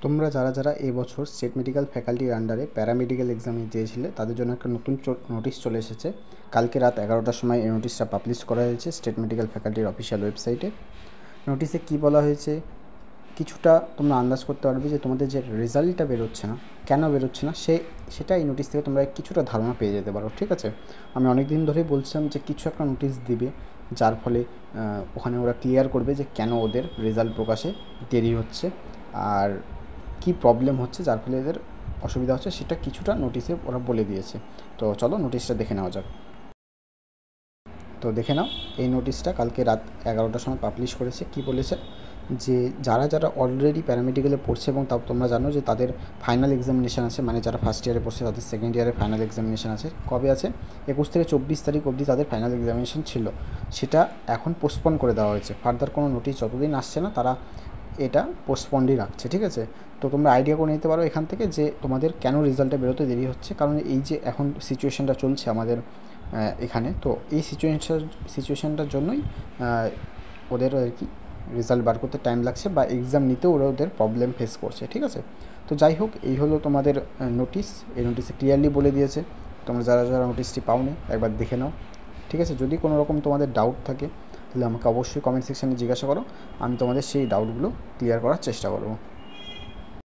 তোমরা যারা যারা এবছর স্টেট মেডিকেল ফ্যাকাল্টির আন্ডারে প্যারামেডিক্যাল এক্সামে দিয়েছিলে তাদের জন্য একটা নতুন নোটিশ চলে এসেছে। কালকে রাত 11টার সময় এই নোটিশটা পাবলিশ করা হয়েছে স্টেট মেডিকেল ফ্যাকাল্টির অফিসিয়াল ওয়েবসাইটে। নোটিশে কী বলা হয়েছে কিছুটা তোমরা আন্দাজ করতে পারবে যে তোমাদের যে রেজাল্টটা বেরোচ্ছে না, কেন বেরোচ্ছে না, সেটা এই নোটিশ থেকে তোমরা কিছুটা ধারণা পেয়ে যেতে পারো। ঠিক আছে, আমি অনেক দিন ধরেই বলছিলাম যে কিছু একটা নোটিশ দিবে, যার ফলে ওখানে ওরা ক্লিয়ার করবে যে কেন ওদের রেজাল্ট প্রকাশে দেরি হচ্ছে আর কী প্রবলেম হচ্ছে, যার ফলে এদের অসুবিধা হচ্ছে, সেটা কিছুটা নোটিশে ওরা বলে দিয়েছে। তো চলো নোটিশটা দেখে নেওয়া যাক। তো দেখে নাও, এই নোটিশটা কালকে রাত 11টার সময় পাবলিশ করেছে। কি বলেছে যে যারা যারা অলরেডি প্যারামেডিক্যালে পড়ছে এবং তোমরা জানো যে তাদের ফাইনাল এক্সামিনেশান আছে, মানে যারা ফার্স্ট ইয়ারে পড়ছে তাদের সেকেন্ড ইয়ারে ফাইনাল এক্সামিনেশান আছে। কবে আছে? 21 থেকে 24 তারিখ অবধি তাদের ফাইনাল এক্সামিনেশান ছিল, সেটা এখন পোস্টপোন করে দেওয়া হয়েছে। ফার্দার কোনো নোটিশ যতদিন আসছে না তারা এটা পোস্টপন্ডই রাখছে। ঠিক আছে, তো তোমরা আইডিয়া করে নিতে পারো এখান থেকে যে তোমাদের কেন রেজাল্টটা বেরোতে দেরি হচ্ছে। কারণ এই যে এখন সিচুয়েশানটা চলছে আমাদের এখানে, তো এই সিচুয়েশানটার জন্যই ওদের আর কি রেজাল্ট বার করতে টাইম লাগছে বা এক্সাম নিতেও ওরা ওদের প্রবলেম ফেস করছে। ঠিক আছে, তো যাই হোক, এই হলো তোমাদের নোটিশ। এই নোটিশে ক্লিয়ারলি বলে দিয়েছে। তোমরা যারা যারা নোটিশটি পাওনি একবার দেখে নাও। ঠিক আছে, যদি কোনো রকম তোমাদের ডাউট থাকে তাহলে আমাকে অবশ্যই কমেন্ট সেকশানে জিজ্ঞাসা করো, আমি তোমাদের সেই ডাউটগুলো ক্লিয়ার করার চেষ্টা করবো।